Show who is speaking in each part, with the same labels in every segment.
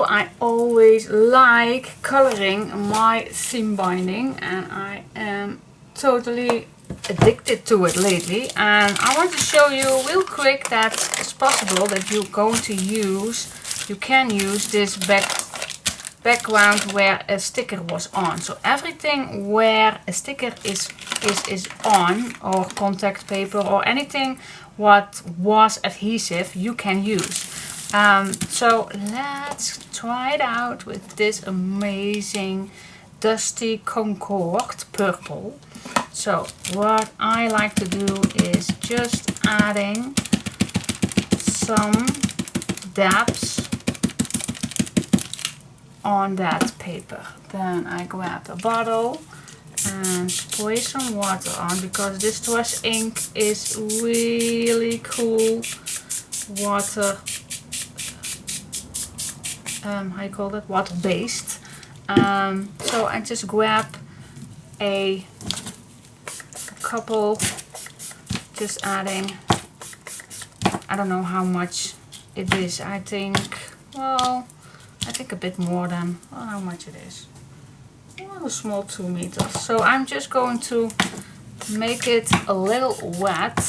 Speaker 1: So I always like coloring my seam binding, and I am totally addicted to it lately. And I want to show you real quick that it's possible that you can use this background where a sticker was on. So everything where a sticker is on, or contact paper, or anything what was adhesive, you can use. So let's try it out with this amazing Dusty Concord purple. So what I like to do is just adding some dabs on that paper. Then I grab a bottle and spray some water on, because this Trust ink is really cool water, how you call that, water based. So I just grab a couple, just adding, I don't know how much it is, I think a bit more than, well, how much it is, well, a small 2 meters. So I'm just going to make it a little wet,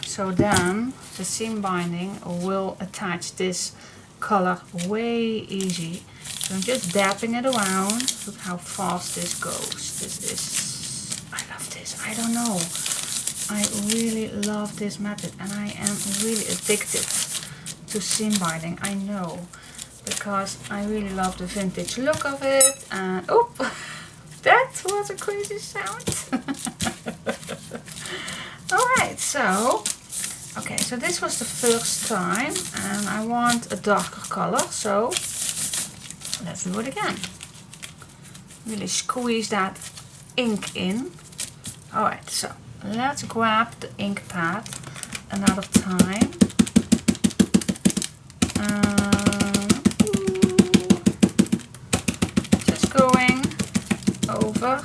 Speaker 1: so then the seam binding will attach this color way easy. So I'm just dabbing it around. Look how fast this goes. This is, I love this, I don't know, I really love this method, and I am really addicted to seam binding, I know, because I really love the vintage look of it. And oh, that was a crazy sound. Alright, so okay, so this was the first time, and I want a darker color, so let's do it again. Really squeeze that ink in. Alright, so let's grab the ink pad another time. Just going over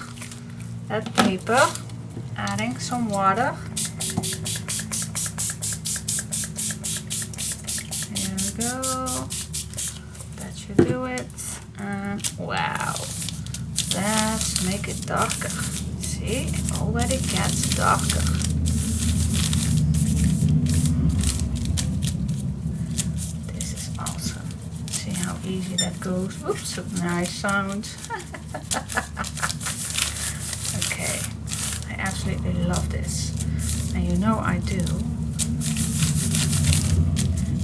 Speaker 1: that paper, adding some water. There we go. That should do it. And wow, let's make it darker. See, it already gets darker. This is awesome. See how easy that goes. Oops, a nice sound. Okay, I absolutely love this, and you know I do.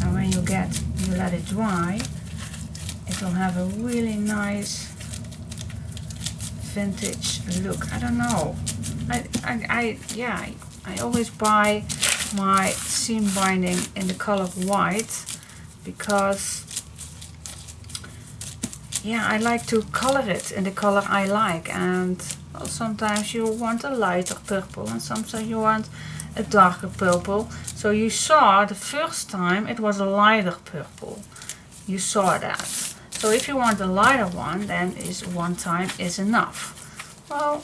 Speaker 1: And when you let it dry, it will have a really nice vintage look. I don't know. I always buy my seam binding in the color white, because yeah, I like to color it in the color I like, and well, sometimes you want a lighter purple and sometimes you want a darker purple. So you saw the first time it was a lighter purple. You saw that. So if you want a lighter one, then one time is enough. Well,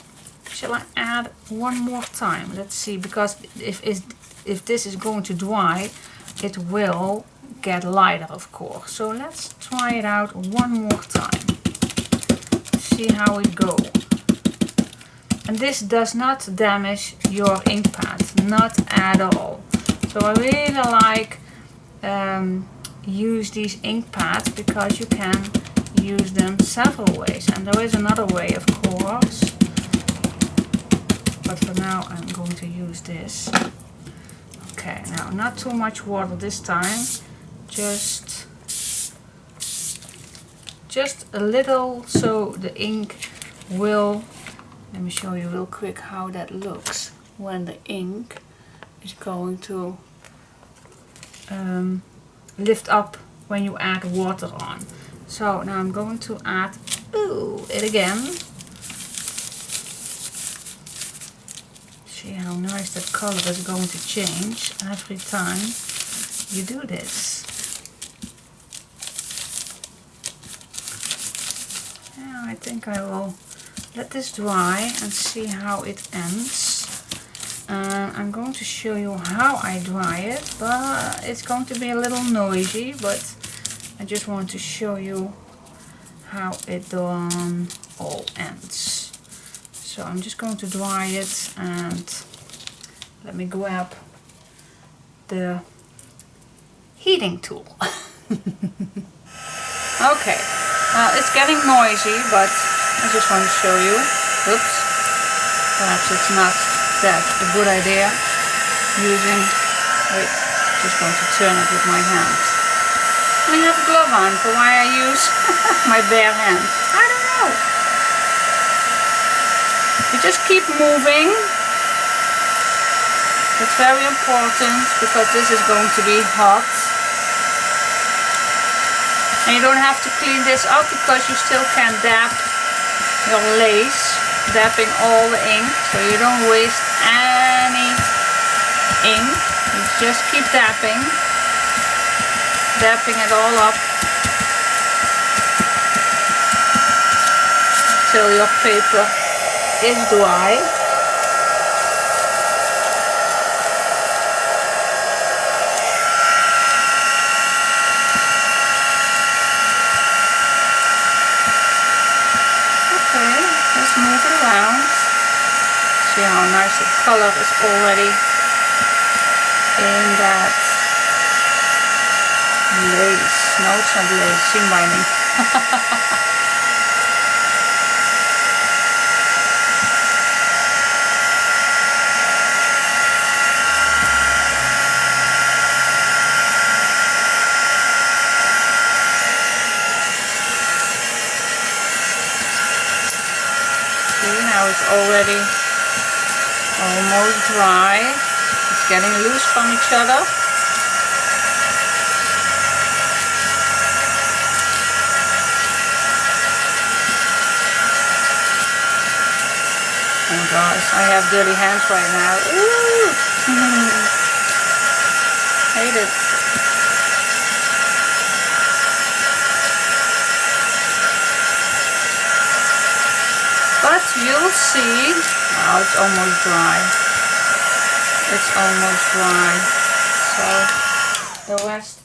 Speaker 1: shall I add one more time? Let's see, because if this is going to dry, it will get lighter, of course. So let's try it out one more time. See how it goes. And this does not damage your ink pad, not at all. So I really like use these ink pads, because you can use them several ways, and there is another way, of course, but for now I'm going to use this. Okay, now not too much water this time, just a little, so the ink will, let me show you real quick how that looks when the ink is going to lift up when you add water on. So now I'm going to add it again. See how nice that color is going to change every time you do this. Yeah, I think I will let this dry and see how it ends. I'm going to show you how I dry it, but it's going to be a little noisy, but I just want to show you how it on all ends. So I'm just going to dry it, and let me grab the heating tool. Okay, well, it's getting noisy, but I just want to show you. Oops, perhaps it's not that a good idea using, wait, just going to turn it with my hands. I have a glove on, for why I use my bare hand, I don't know. You just keep moving. It's very important because this is going to be hot. And you don't have to clean this up because you still can dab your lace, dabbing all the ink, so you don't waste any ink. You just keep dabbing it all up till your paper is dry. Move it around. See how nice the color is already in that lace. No, it's not lace, seam binding. It's already almost dry. It's getting loose from each other. Oh gosh, I have dirty hands right now. Ooh. Hate it. But you'll see, now it's almost dry. It's almost dry. So the rest,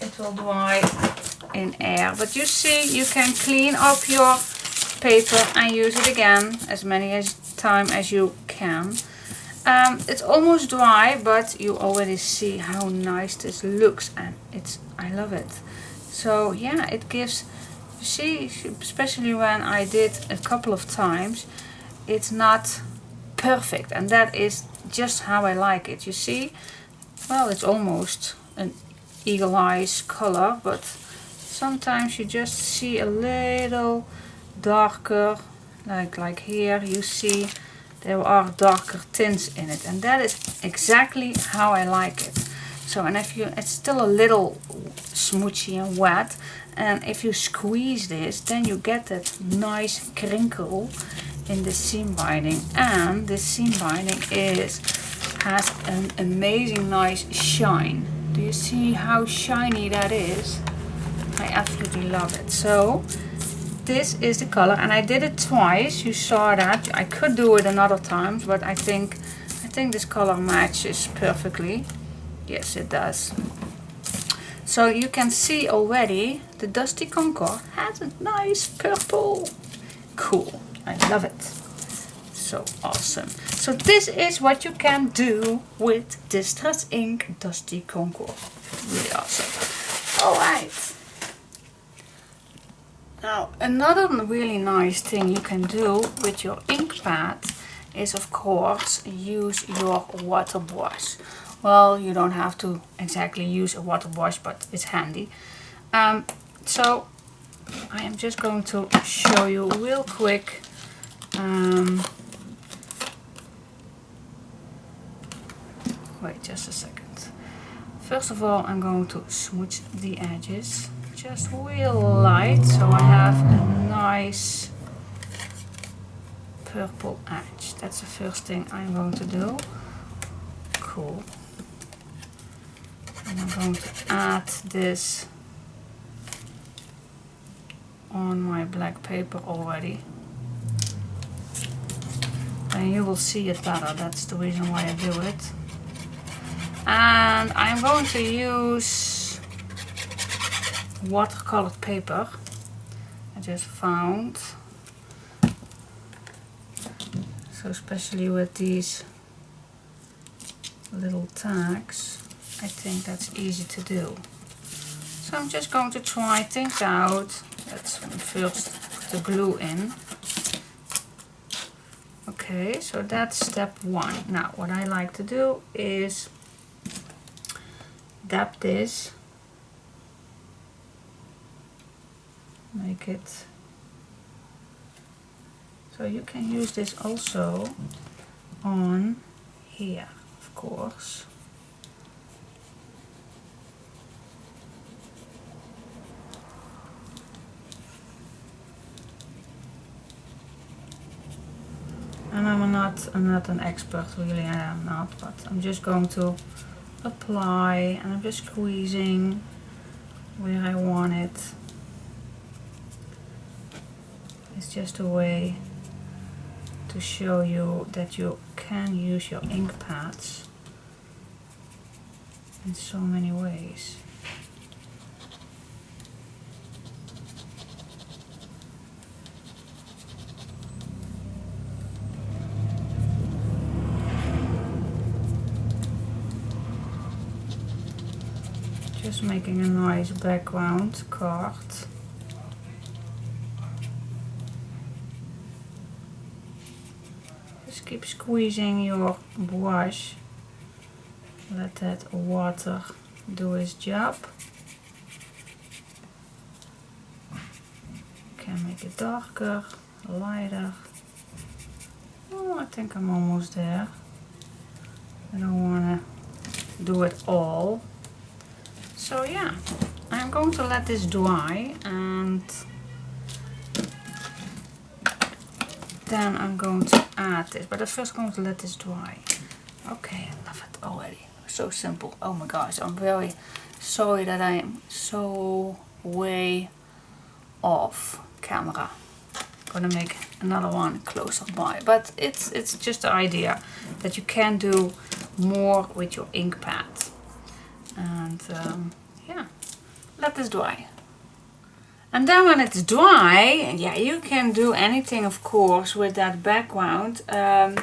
Speaker 1: it will dry in air. But you see, you can clean up your paper and use it again as many times as you can. It's almost dry, but you already see how nice this looks, and I love it. So yeah, it gives. You see, especially when I did a couple of times, it's not perfect, and that is just how I like it. You see, well, it's almost an eagle eyes color, but sometimes you just see a little darker, like here you see there are darker tints in it, and that is exactly how I like it. So, and if it's still a little smoochy and wet, and if you squeeze this, then you get that nice crinkle in the seam binding. And this seam binding has an amazing nice shine. Do you see how shiny that is? I absolutely love it. So this is the color, and I did it twice. You saw that. I could do it another times, but I think this color matches perfectly. Yes, it does. So you can see already the Dusty Concord has a nice purple. Cool, I love it. So awesome. So this is what you can do with Distress Ink Dusty Concord. Really awesome. Alright. Now another really nice thing you can do with your ink pad is, of course, use your water brush. Well, you don't have to exactly use a water brush, but it's handy. So I am just going to show you real quick. Wait just a second. First of all, I'm going to smooch the edges just real light, so I have a nice purple edge. That's the first thing I'm going to do. Cool. And I'm going to add this on my black paper already. And you will see it better, that's the reason why I do it. And I'm going to use watercolored paper I just found. So especially with these little tags, I think that's easy to do. So I'm just going to try things out. Let's first put the glue in. Okay, so that's step 1. Now what I like to do is dab this, make it, so you can use this also on here, of course. And I'm not an expert, really I am not, but I'm just going to apply and I'm just squeezing where I want it. It's just a way to show you that you can use your ink pads in so many ways. Just making a nice background card. Just keep squeezing your brush. Let that water do its job. You can make it darker, lighter. Oh, I think I'm almost there. I don't want to do it all. So yeah, I'm going to let this dry and then I'm going to add this, but I'm first going to let this dry. Okay, I love it already. So simple. Oh my gosh, I'm very sorry that I am so way off camera. I'm gonna make another one closer by, but it's just the idea that you can do more with your ink pad. And yeah, let this dry. And then when it's dry, yeah, you can do anything, of course, with that background. What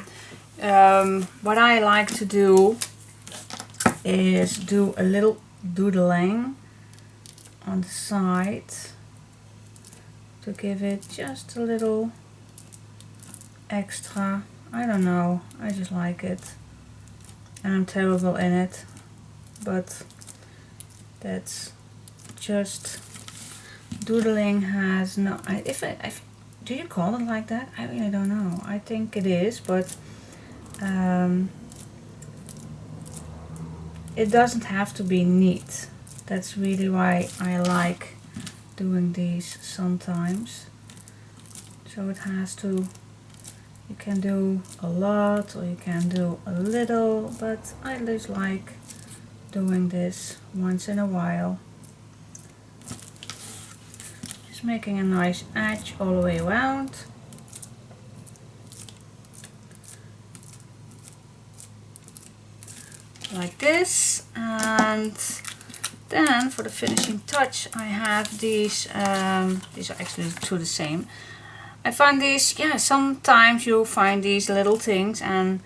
Speaker 1: I like to do is do a little doodling on the side to give it just a little extra. I don't know, I just like it. And I'm terrible in it, but that's just doodling. Has no, do you call it like that? I really don't know. I think it is, but it doesn't have to be neat. That's really why I like doing these sometimes. So it has to, you can do a lot or you can do a little, but I just like doing this once in a while. Just making a nice edge all the way around. Like this. And then for the finishing touch I have these are actually two the same. I find these, yeah, sometimes you'll find these little things, and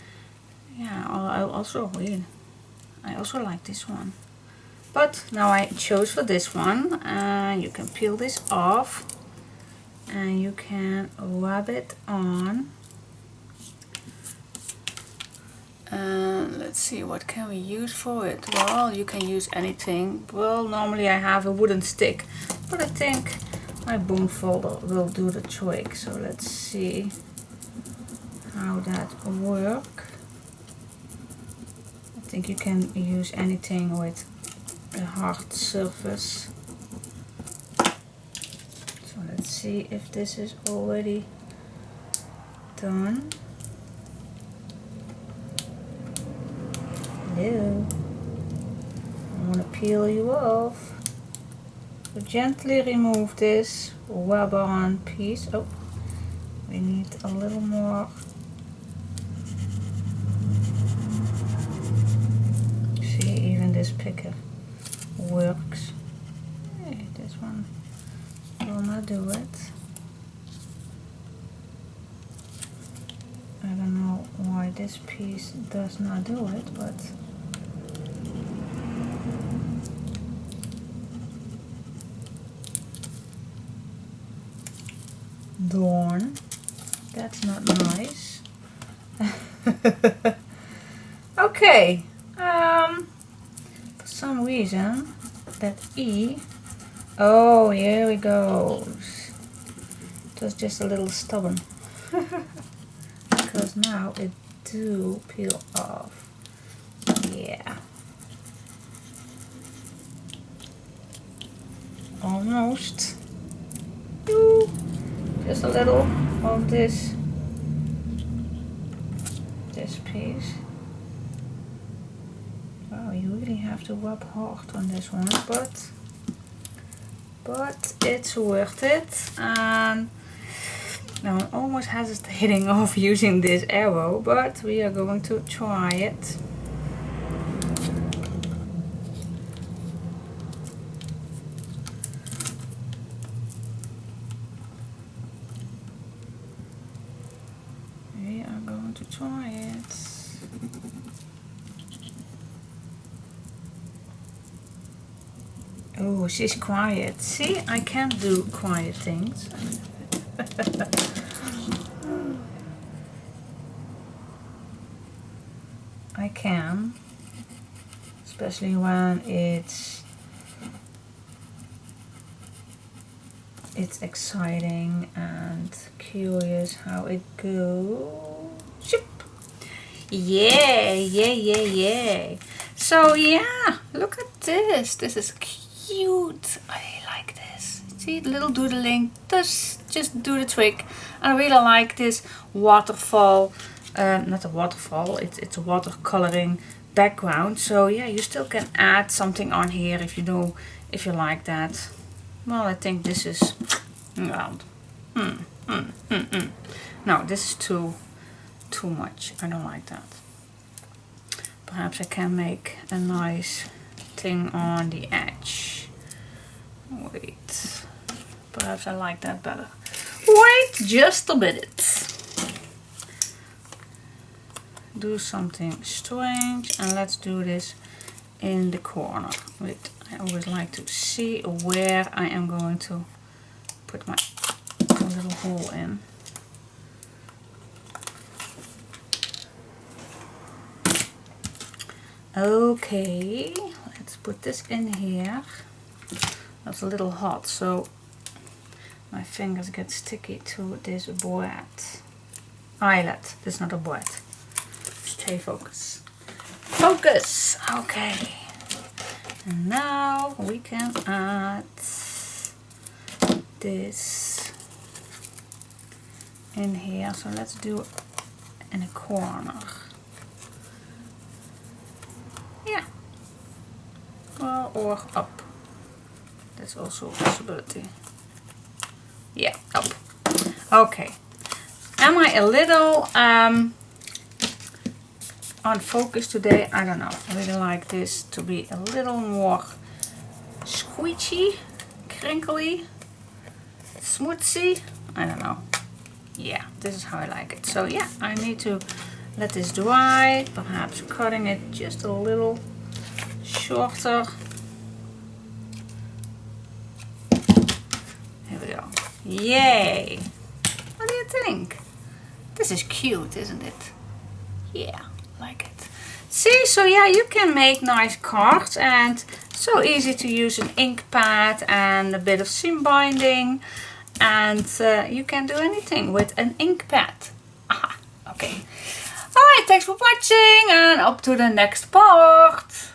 Speaker 1: yeah, I also like this one. But now I chose for this one, and you can peel this off and you can rub it on. Let's see, what can we use for it? Well, you can use anything. Well, normally I have a wooden stick, but I think my bone folder will do the trick. So let's see how that works. I think you can use anything with a hard surface. So let's see if this is already done. Hello. I want to peel you off. So gently remove this rubber-on piece. Oh, we need a little more. See, even this picker works. Hey, this one not do it. I don't know why this piece does not do it, but darn, that's not nice. Okay, for some reason that E, oh, here we go. It was just a little stubborn. Because now it do peel off. Yeah. Almost. Ooh. Just a little of this piece. Wow, you really have to rub hard on this one, but it's worth it. And now I'm almost hesitating of using this arrow, but we are going to try it. We are going to try it. Oh, she's quiet. See, I can't do quiet things. I can, especially when it's exciting and curious how it goes. Yeah. So yeah, look at this. This is cute. I like this. See, the little doodling does just do the trick. I really like this waterfall. Not a waterfall, it's a watercoloring background. So yeah, you still can add something on here if you like that. Well, I think this is round. No, this is too much. I don't like that. Perhaps I can make a nice thing on the edge. Wait, perhaps I like that better. Wait just a minute. Do something strange, and let's do this in the corner. Wait, I always like to see where I am going to put my little hole in. Okay, let's put this in here. That's a little hot, so my fingers get sticky to this board. Eyelet, this is not a board. Stay focused. Focus! Okay. And now we can add this in here. So let's do it in a corner. Yeah. Well, or up. That's also a possibility. Yeah, up. Okay. Am I a little on focus today? I don't know. I really like this to be a little more squishy, crinkly, smoothie. I don't know. Yeah, this is how I like it. So yeah, I need to let this dry, perhaps cutting it just a little shorter. Here we go. Yay! What do you think? This is cute, isn't it? Yeah, like it. See, so yeah, you can make nice cards, and so easy to use an ink pad and a bit of seam binding, and you can do anything with an ink pad. Aha, okay. Alright, thanks for watching, and up to the next part.